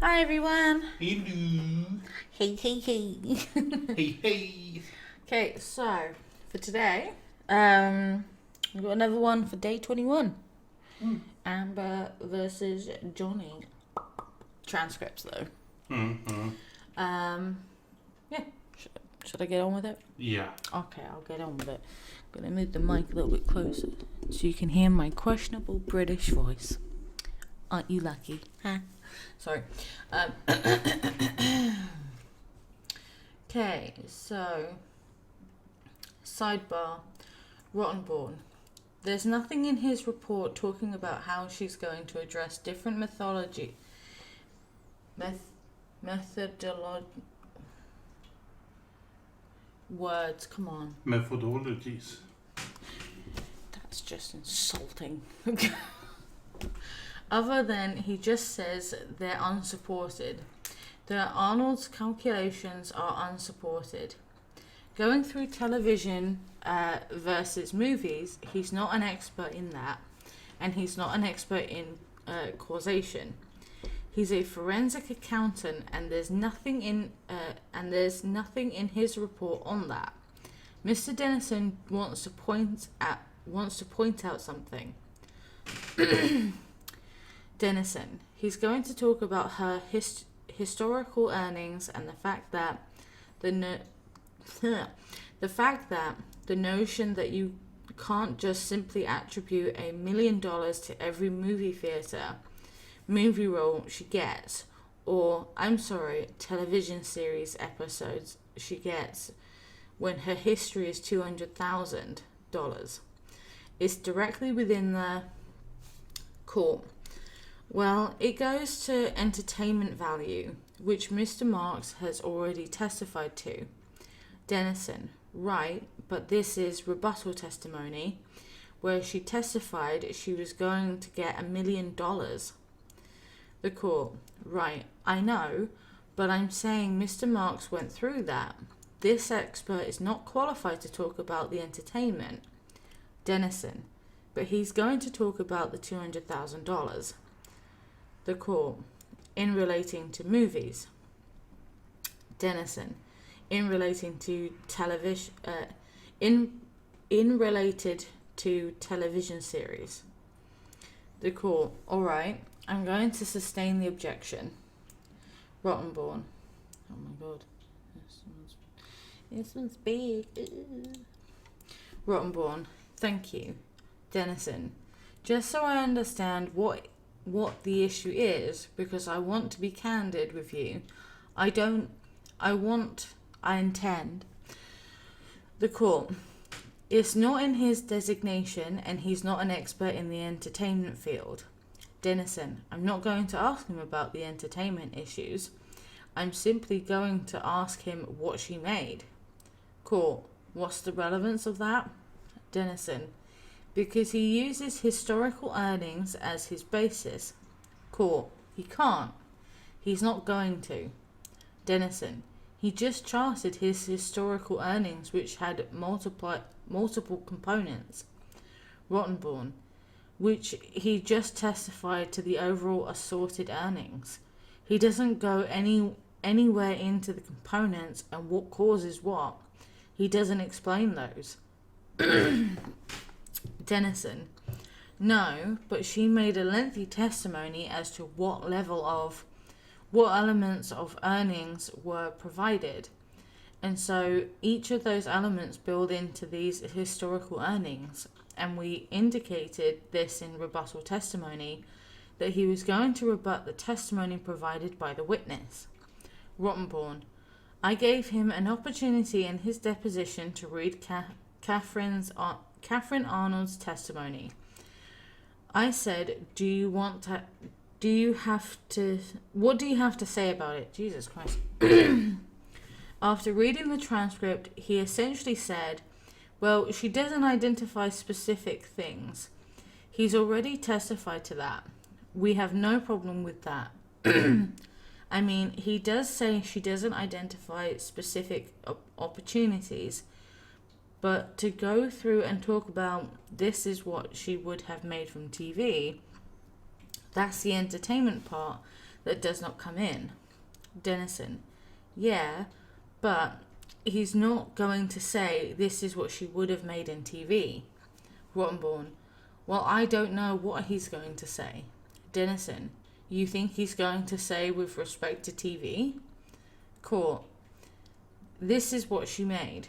Hi everyone. Hello. Hey. Hey. Okay, so for today, we've got another one for day 21. Amber versus Johnny. Transcripts though. Mm-hmm. Yeah. Should I get on with it? Yeah. Okay, I'll get on with it. I'm gonna move the mic a little bit closer so you can hear my questionable British voice. Aren't you lucky? Huh? Sorry. Okay, so sidebar. Rottenborn. There's nothing in his report talking about how she's going to address different methodology. Words, come on. Methodologies. That's just insulting. Other than he just says they're unsupported. Arnold's calculations are unsupported. Going through television versus movies, he's not an expert in that, and he's not an expert in causation. He's a forensic accountant, and there's nothing in his report on that. Mr. Dennison wants to point out something. Dennison. He's going to talk about her historical earnings and the fact that the notion that you can't just simply attribute $1 million to every movie role she gets, or television series episodes she gets, when her history is $200,000. It's directly within the court. Well, it goes to entertainment value, which Mr. Marks has already testified to. Dennison, right, but this is rebuttal testimony, where she testified she was going to get $1 million. The court, right, I know, but I'm saying Mr. Marks went through that. This expert is not qualified to talk about the entertainment. Dennison, but he's going to talk about the $200,000. The court, in relating to movies. Dennison, in relating to television, in related to television series. The court, all right, I'm going to sustain the objection. Rottenborn, oh my god, this one's big. Rottenborn, thank you. Dennison, just so I understand what the issue is, because I want to be candid with you. I intend. The court. It's not in his designation, and he's not an expert in the entertainment field. Dennison, I'm not going to ask him about the entertainment issues. I'm simply going to ask him what she made. Court. What's the relevance of that? Dennison, because he uses historical earnings as his basis. Court. He can't. He's not going to. Dennison, he just charted his historical earnings, which had multiple components. Rottenborn, which he just testified to the overall assorted earnings. He doesn't go anywhere into the components and what causes what. He doesn't explain those. Dennison, no, but she made a lengthy testimony as to what elements of earnings were provided. And so each of those elements build into these historical earnings. And we indicated this in rebuttal testimony, that he was going to rebut the testimony provided by the witness. Rottenborn, I gave him an opportunity in his deposition to read Catherine Arnold's testimony. I said, what do you have to say about it? Jesus Christ. After reading the transcript, he essentially said, well, she doesn't identify specific things. He's already testified to that. We have no problem with that. I mean, he does say she doesn't identify specific opportunities, but to go through and talk about this is what she would have made from TV, that's the entertainment part that does not come in. Denison: yeah, but he's not going to say this is what she would have made in TV. Rottenborn: well, I don't know what he's going to say. Denison: you think he's going to say with respect to TV? Court: this is what she made.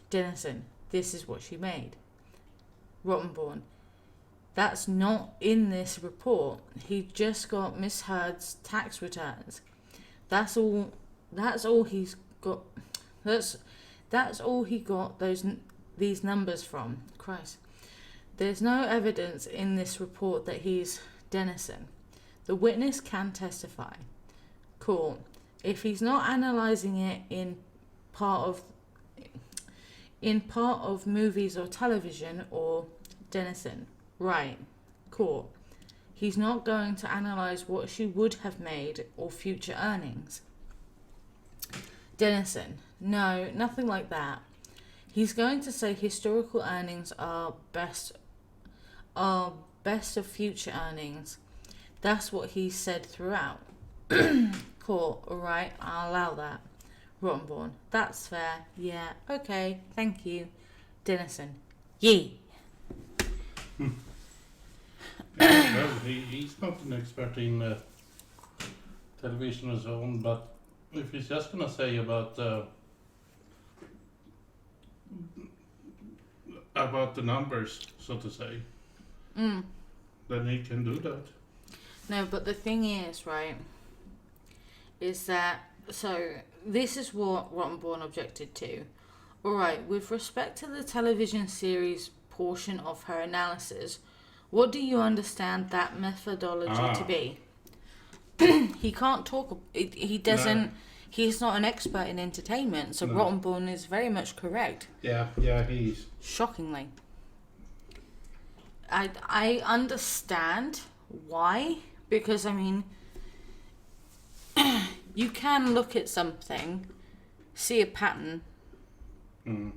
Denison: this is what she made. Rottenborn: that's not in this report. He just got Miss Heard's tax returns. That's all he's got. That's all he got these numbers from. Christ. There's no evidence in this report that he's Denison. The witness can testify. Court: if he's not analysing it in part of movies or television or Denison. Right. Court: he's not going to analyse what she would have made or future earnings. Denison: no, nothing like that. He's going to say historical earnings are best of future earnings. That's what he said throughout. Court: alright, I'll allow that. Rottenborn: that's fair. Yeah, okay, thank you. Denison: yee. Well, he's not an expert in television and so on, but if he's just gonna say about the numbers, so to say, then he can do that. No, but the thing is, right, is that, so this is what Rottenborn objected to. Alright, with respect to the television series portion of her analysis, what do you understand that methodology to be? He can't talk, he doesn't, No. He's not an expert in entertainment, so No. Rottenborn is very much correct. Yeah, he's... Shockingly. I understand why, because I mean, you can look at something, see a pattern,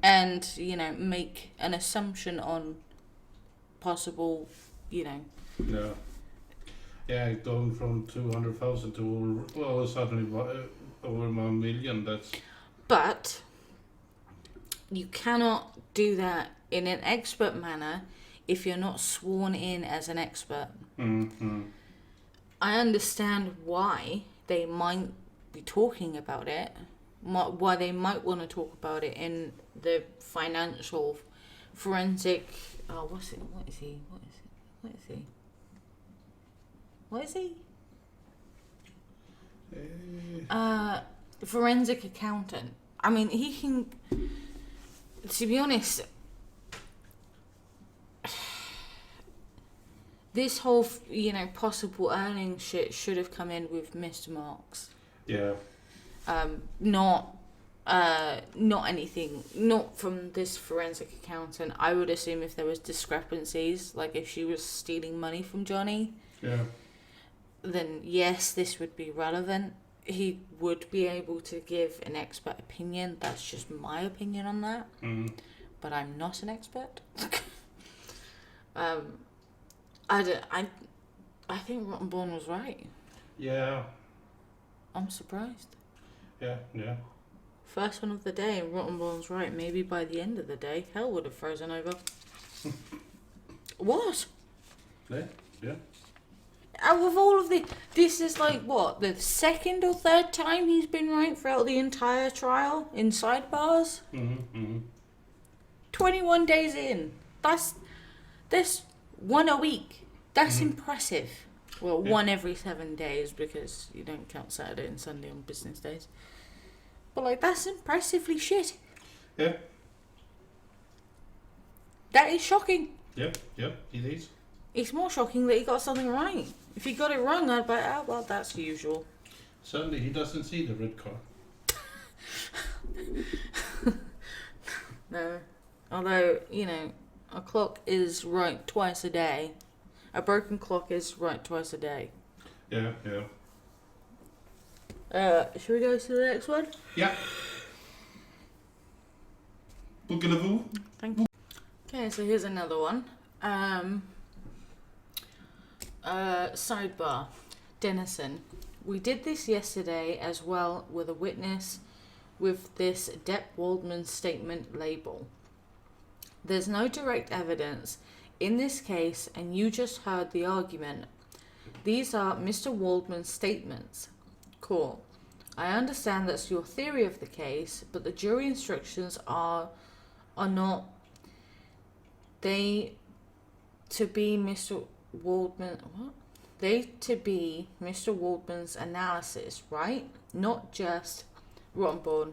and, you know, make an assumption on possible, you know. Yeah. Yeah, going from 200,000 to well, suddenly over 1 million. That's. But you cannot do that in an expert manner if you're not sworn in as an expert. Mm-hmm. I understand why they might be talking about it, why they might want to talk about it in the financial forensic. Oh, what is he? Forensic accountant. I mean, he can. To be honest, this whole, possible earnings shit should have come in with Mr. Marks. Yeah. Not anything, not from this forensic accountant. I would assume if there was discrepancies, like if she was stealing money from Johnny, then yes, this would be relevant. He would be able to give an expert opinion. That's just my opinion on that. But I'm not an expert. I think Rottenborn was right. Yeah. I'm surprised. Yeah. First one of the day, and Rottenborn's right. Maybe by the end of the day, hell would have frozen over. What? Yeah. Out of all of this is like, what, the second or third time he's been right throughout the entire trial in sidebars? 21 days in. That's one a week. That's impressive. Well, one every 7 days because you don't count Saturday and Sunday on business days. But, like, that's impressively shit. Yeah. That is shocking. Yep, it is. It's more shocking that he got something right. If he got it wrong, I'd be like, oh, well, that's usual. Suddenly he doesn't see the red car. No. Although, a clock is right twice a day. A broken clock is right twice a day. Yeah. Should we go to the next one? Yeah. Boogaloo. Thank you. Okay, so here's another one. Sidebar. Denison. We did this yesterday as well with a witness with this Depp Waldman Statement label. There's no direct evidence in this case, and you just heard the argument. These are Mr. Waldman's statements. Cool. I understand that's your theory of the case, but the jury instructions are not they to be Mr. Waldman. What? They to be Mr. Waldman's analysis, right? Not just Rottenborn.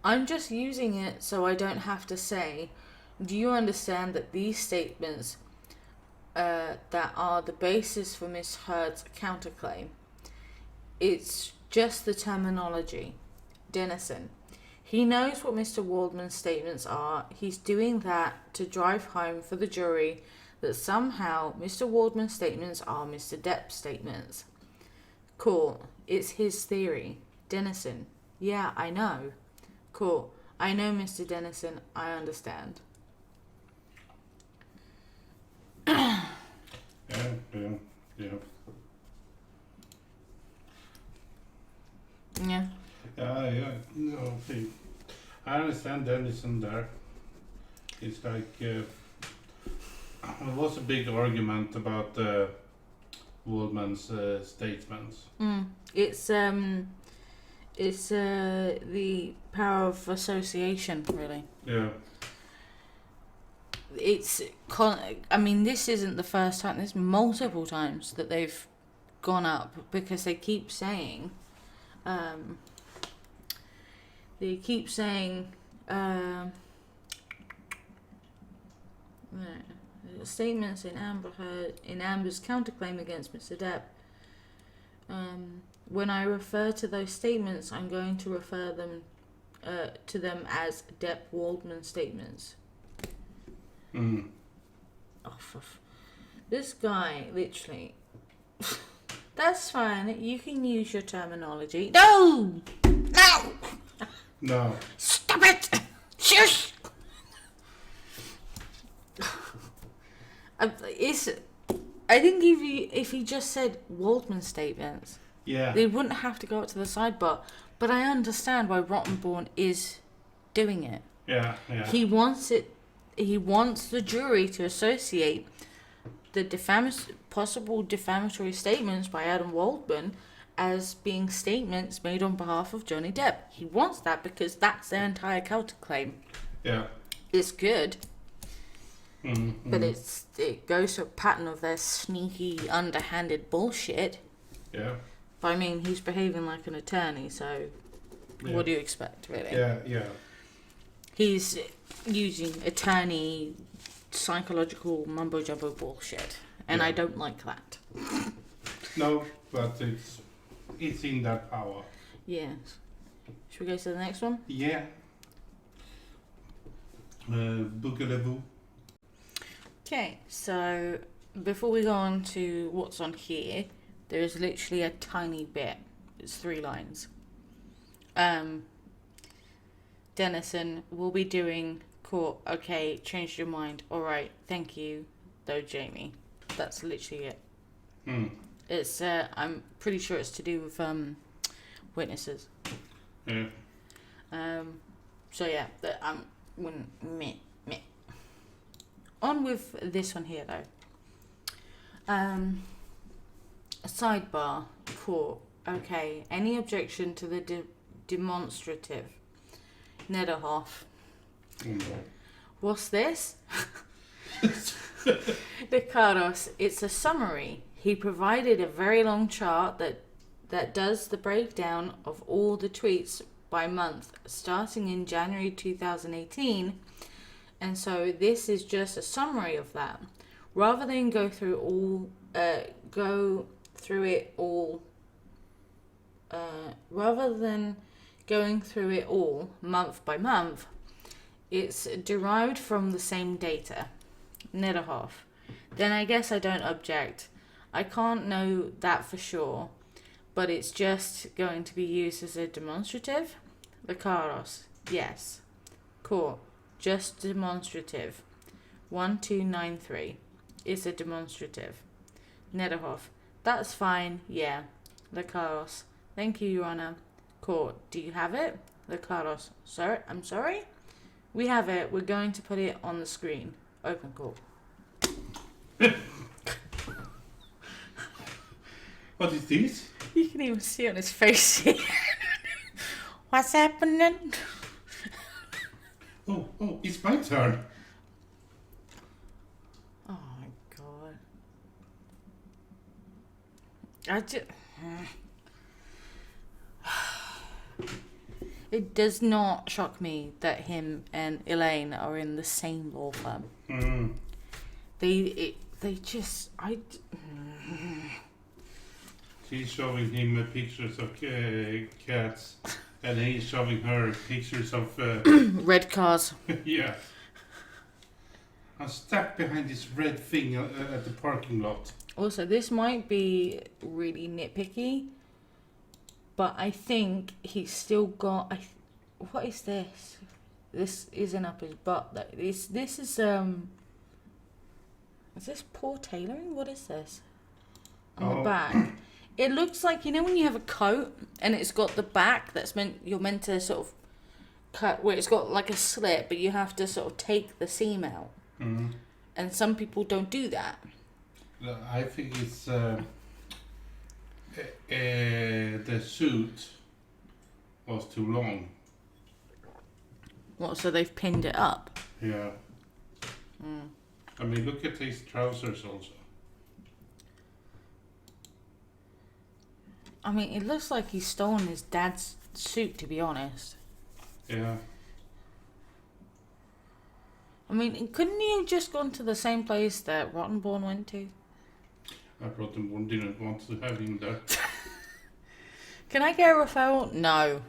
I'm just using it so I don't have to say, do you understand that these statements that are the basis for Miss Heard's counterclaim? It's just the terminology. Dennison. He knows what Mr. Waldman's statements are. He's doing that to drive home for the jury that somehow Mr. Waldman's statements are Mr. Depp's statements. Cool. It's his theory. Dennison. Yeah, I know. Cool. I know, Mr. Dennison. I understand. Yeah. Yeah. No, I understand Dennison there. It's like there was a big argument about Waldman's statements. It's the power of association, really. Yeah. I mean, this isn't the first time. There's multiple times that they've gone up because they keep saying, statements in Amber's counterclaim against Mr. Depp. When I refer to those statements, I'm going to refer them to them as Depp Waldman statements. This guy, literally. That's fine. You can use your terminology. No! No. Stop it! Shush! I think if he just said Waldman statements, they wouldn't have to go up to the sidebar. But I understand why Rottenborn is doing it. Yeah. He wants it. He wants the jury to associate the possible defamatory statements by Adam Waldman as being statements made on behalf of Johnny Depp. He wants that because that's their entire counterclaim. Yeah. It's good. But it goes to a pattern of their sneaky, underhanded bullshit. Yeah. But I mean, he's behaving like an attorney, so what do you expect, really? Yeah. He's using attorney psychological mumbo jumbo bullshit, and I don't like that. No, but it's in their power. Yes. Should we go to the next one? Yeah. Boogaloo. Okay, so before we go on to what's on here, there is literally a tiny bit. It's 3 lines. Dennison will be doing court. Okay, changed your mind. All right, thank you, though, Jamie. That's literally it. It's I'm pretty sure it's to do with witnesses. Yeah. So yeah, meh. On with this one here though. A sidebar. Court. Okay. Any objection to the demonstrative? Nadelhaft. What's this? Ricardos. It's a summary. He provided a very long chart that does the breakdown of all the tweets by month, starting in January 2018. And so this is just a summary of that. Rather than go through it all month by month, it's derived from the same data. Nadelhaft. Then I guess I don't object. I can't know that for sure, but it's just going to be used as a demonstrative. Ricardos. Yes. Cool. Just demonstrative. 1293 is a demonstrative. Nadelhaft. That's fine. Yeah. The Carlos. Thank you, Your Honor. Court. Do you have it? The Carlos. Sir, I'm sorry? We have it. We're going to put it on the screen. Open court. What is this? You can even see on his face here. What's happening? Oh, it's my turn. Oh my god. I just... It does not shock me that him and Elaine are in the same law firm. Mm. They just... She's showing him pictures of cats, and he's showing her pictures of... red cars. Yeah. I'm stuck behind this red thing at the parking lot. Also, this might be really nitpicky, but I think he's still got... what is this? This isn't up his butt. This is... Is this poor tailoring? What is this? On the back. It looks like, you know when you have a coat and it's got the back that's you're meant to sort of cut, where it's got like a slit, but you have to sort of take the seam out. Mm. And some people don't do that. I think it's the suit was too long. What, so they've pinned it up? Yeah. Mm. I mean, look at his trousers also. I mean, it looks like he's stolen his dad's suit, to be honest. Yeah. I mean, couldn't you have just gone to the same place that Rottenborn went to? Rottenborn didn't want to have him there. Can I get a referral? No.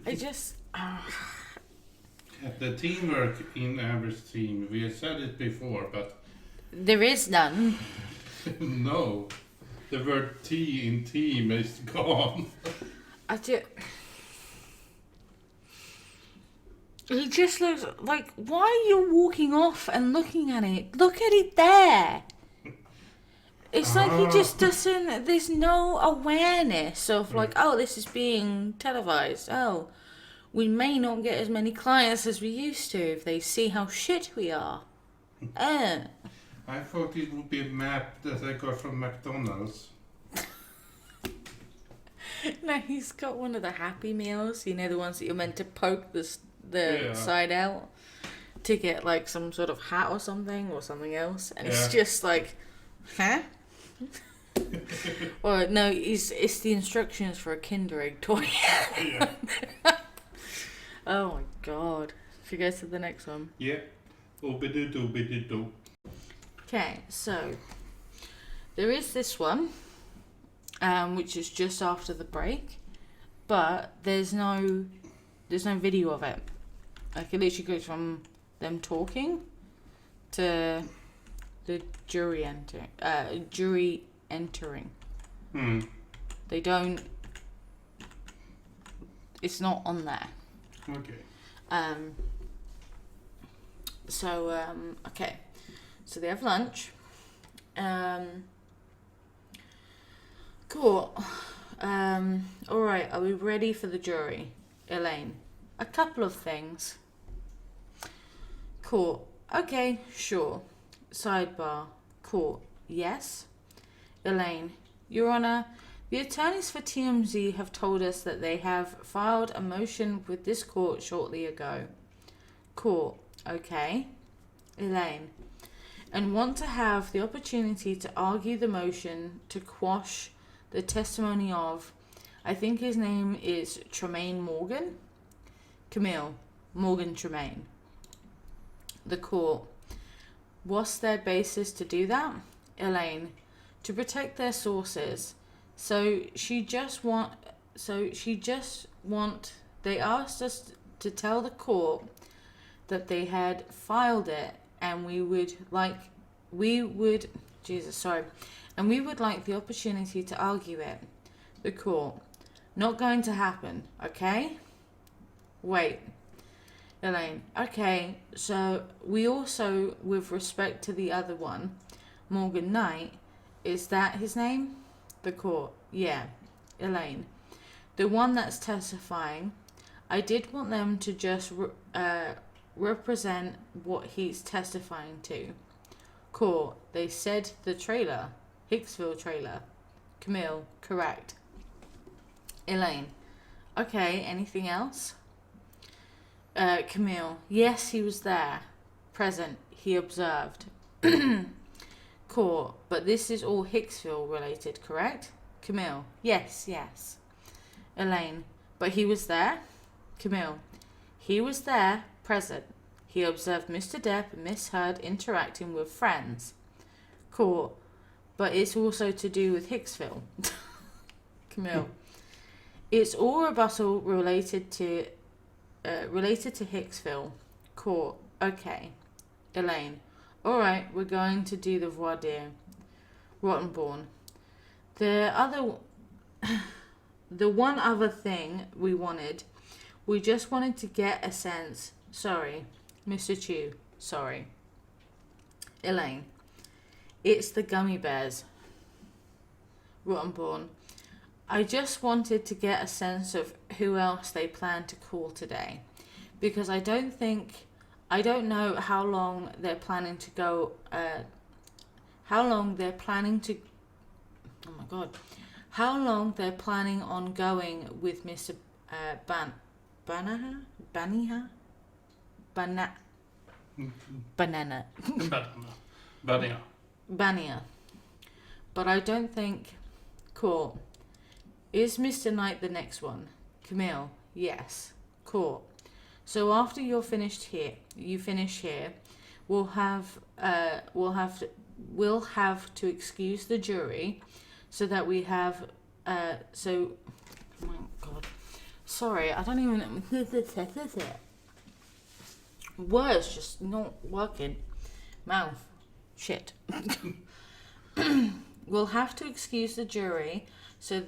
I just... The teamwork in Amber's team, we have said it before, but... There is none. No. The word T in team is gone. He just looks like, why are you walking off and looking at it? Look at it there. It's like he just doesn't, there's no awareness of like, oh, this is being televised. Oh, we may not get as many clients as we used to if they see how shit we are. I thought it would be a map that I got from McDonald's. No, he's got one of the Happy Meals. You know, the ones that you're meant to poke the side out to get like some sort of hat or something else. And it's just like, huh? Or no, it's the instructions for a Kinder Egg toy. Oh my god. Should we go to the next one? Yeah. Oobidoo-doo-bidoo-doo. Okay, so there is this one, which is just after the break, but there's no video of it. Like it literally goes from them talking to the jury entering. They don't. It's not on there. Okay. Okay. So they have lunch. Cool. Alright, are we ready for the jury? Elaine. A couple of things. Cool. Okay, sure. Sidebar. Cool. Yes. Elaine. Your Honour, the attorneys for TMZ have told us that they have filed a motion with this court shortly ago. Cool. Okay. Elaine. And want to have the opportunity to argue the motion to quash the testimony of, I think his name is Tremaine Morgan? Camille. Morgan Tremaine. The court. What's their basis to do that? Elaine. To protect their sources. They asked us to tell the court that they had filed it and we would like the opportunity to argue it. The court. Not going to happen, okay? Wait. Elaine. Okay, so we also, with respect to the other one, Morgan Knight, is that his name? The court. Yeah. Elaine. The one that's testifying. I did want them to just represent what he's testifying to. Court. They said the trailer. Hicksville trailer. Camille. Correct. Elaine. Okay, anything else? Camille. Yes, he was there. Present. He observed. Court. But this is all Hicksville related, correct? Camille. Yes. Elaine. But he was there? Camille. He was there, present. He observed Mr. Depp and Miss Heard interacting with friends. Court. But it's also to do with Hicksville. Camille. It's all rebuttal related to Hicksville. Court. Okay. Elaine. Alright, we're going to do the voir dire. Rottenborn. The one other thing we just wanted to get a sense. Sorry. Mr. Chu. Sorry. Elaine. It's the gummy bears. Rottenborn. I just wanted to get a sense of who else they plan to call today. Because I don't know how long they're planning to go, oh my God. How long they're planning on going with Mr. Banana? Bania. But I don't think... Court. Is Mr. Knight the next one? Camille. Yes. Court. So after you finish here, we'll have to excuse the jury so that we have oh my God. Sorry, I don't even words just not working. Mouth. Shit. We'll have to excuse the jury so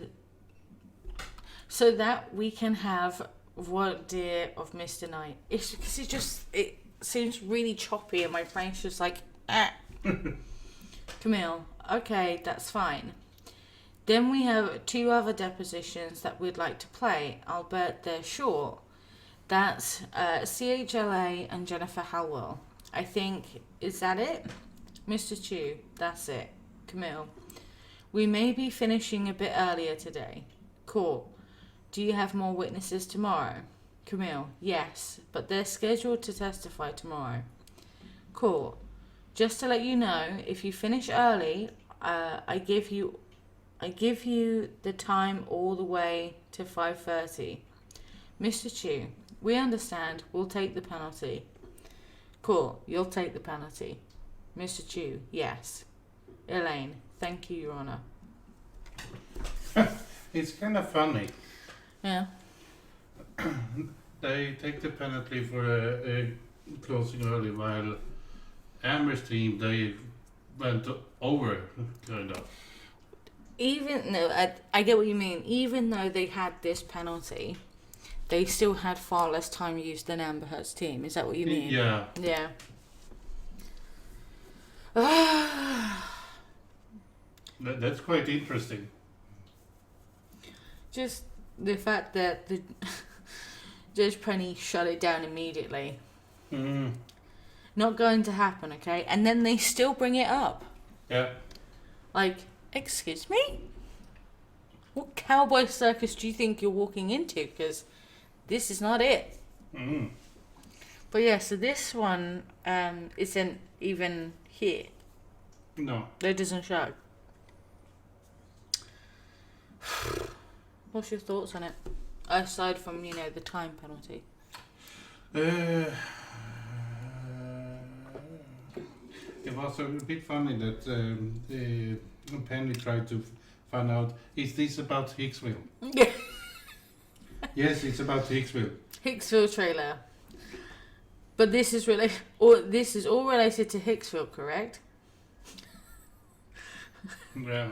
that we can have voir dire of Mr. Knight. It's because it seems really choppy and my brain's just like, ah. Camille. Okay, that's fine. Then we have 2 other depositions that we'd like to play, albeit they're short. That's CHLA and Jennifer Halwell. I think, is that it? Mr. Chu, that's it. Camille. We may be finishing a bit earlier today. Court. Do you have more witnesses tomorrow? Camille. Yes, but they're scheduled to testify tomorrow. Court. Just to let you know, if you finish early, I give you the time all the way to 5:30. Mr. Chu, we understand. We'll take the penalty. Cool. You'll take the penalty. Mr. Chu, yes. Elaine, thank you, Your Honour. It's kind of funny. Yeah. They take the penalty for closing early, while Amber's team, they went over, kind of. I get what you mean. Even though they had this penalty, they still had far less time used than Amber Heard's team. Is that what you mean? Yeah. Yeah. That's quite interesting. Just the fact that the Judge Penny shut it down immediately. Mm. Not going to happen, okay? And then they still bring it up. Yeah. Like, excuse me? What cowboy circus do you think you're walking into? Because this is not it. Mm. But yeah, so this one isn't even here. No. It doesn't show. What's your thoughts on it? Aside from, the time penalty. It was a bit funny that Penny tried to find out, is this about Hicksville? Yeah. Yes, it's about Hicksville. Hicksville trailer. But this is all related to Hicksville, correct? Yeah.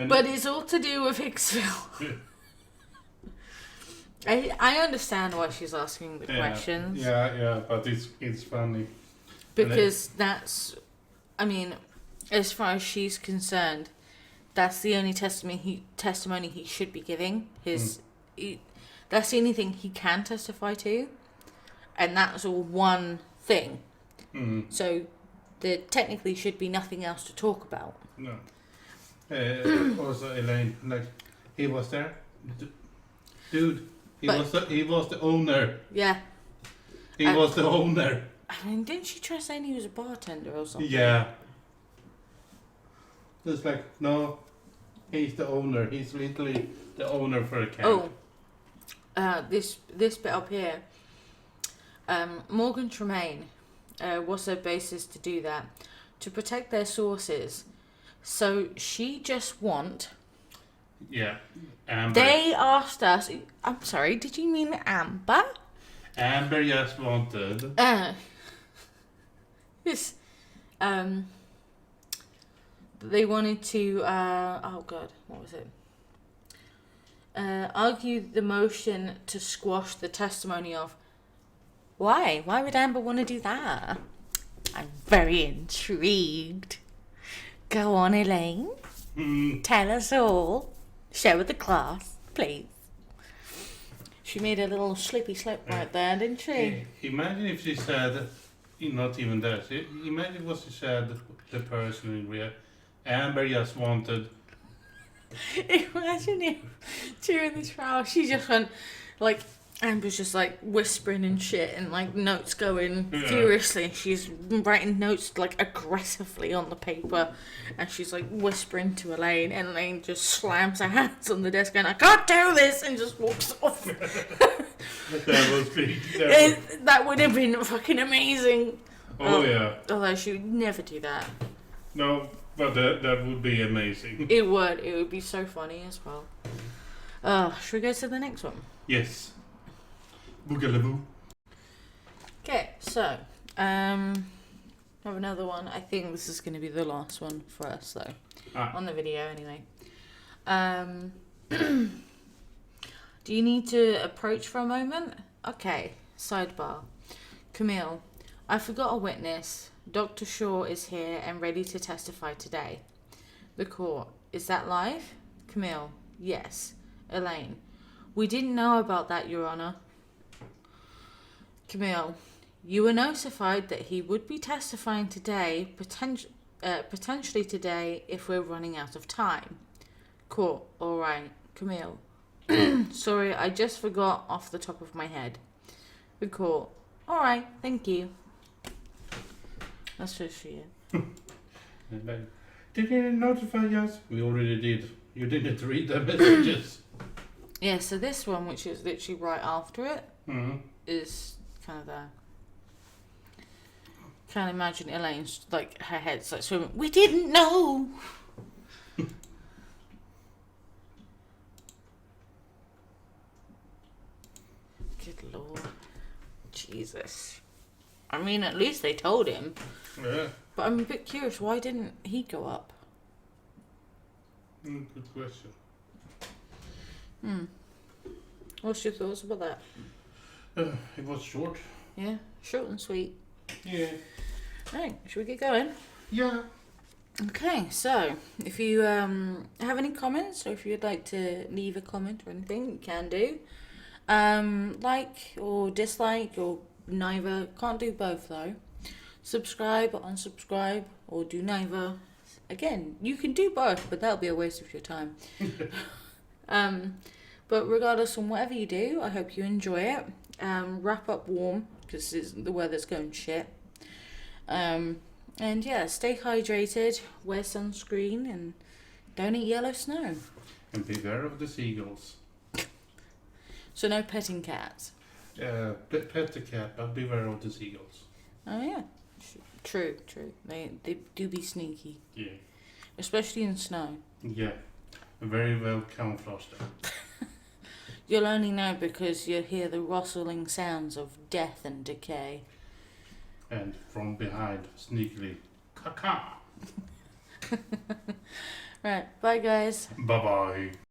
But it's all to do with Hicksville. I understand why she's asking the questions. Yeah, but it's funny. Because that's, as far as she's concerned, that's the only testimony he should be giving. That's the only thing he can testify to, and that's all one thing. So there technically should be nothing else to talk about. No. Also, Elaine, like, he was there, dude. He was the owner. Yeah. He was the owner. I mean, didn't she try saying he was a bartender or something? Yeah. It's like, no, he's the owner. He's literally the owner for a camp. This bit up here. Morgan Tremaine was her basis to do that, to protect their sources. So she just want. Yeah, Amber. They asked us. I'm sorry. Did you mean Amber? Amber just wanted. This. They wanted to. Oh God, what was it? Argue the motion to squash the testimony of. Why? Why would Amber want to do that? I'm very intrigued. Go on, Elaine. Tell us all. Show the class, please. She made a little slippy slip right there, didn't she? Imagine if she said, not even that. Imagine what she said. The person in real, Amber just wanted. Imagine if during the trial she just went like. Amber's just like whispering and shit and like notes going furiously. She's writing notes like aggressively on the paper and she's like whispering to Elaine and Elaine just slams her hands on the desk and I can't do this and just walks off. That would have been fucking amazing. Yeah. Although she would never do that. No, but that would be amazing. It would be so funny as well. Should we go to the next one? Yes. Boogaloo. Okay, so have another one. I think this is going to be the last one for us, though, on the video anyway. Do you need to approach for a moment? Okay, sidebar. Camille, I forgot a witness. Dr. Shaw is here and ready to testify today. The court, is that live? Camille, yes. Elaine, we didn't know about that, Your Honour. Camille, you were notified that he would be testifying today, potentially today if we're running out of time. Court, alright. Camille, sorry, I just forgot off the top of my head. The court, alright, thank you. That's just for you. Did you notify us? We already did. You didn't read the messages. Yeah, so this one, which is literally right after it, is kind of there. Can't imagine Elaine's like her head's like swimming. We didn't know. Good Lord, Jesus. I mean, at least they told him. Yeah. But I'm a bit curious. Why didn't he go up? Good question. What's your thoughts about that? It was short. Yeah, short and sweet. Yeah. Right, should we get going? Yeah. Okay, so if you have any comments or if you'd like to leave a comment or anything, you can do. Like or dislike or neither. Can't do both though. Subscribe or unsubscribe or do neither. Again, you can do both, but that'll be a waste of your time. But regardless on whatever you do, I hope you enjoy it. Wrap up warm because the weather's going shit. And yeah, stay hydrated, wear sunscreen, and don't eat yellow snow. And beware of the seagulls. So no petting cats. Pet the cat, but beware of the seagulls. Oh yeah, true. They do be sneaky. Yeah. Especially in snow. Yeah. Very well camouflaged. You'll only know because you'll hear the rustling sounds of death and decay. And from behind, sneakily, caca. Right, bye guys. Bye-bye.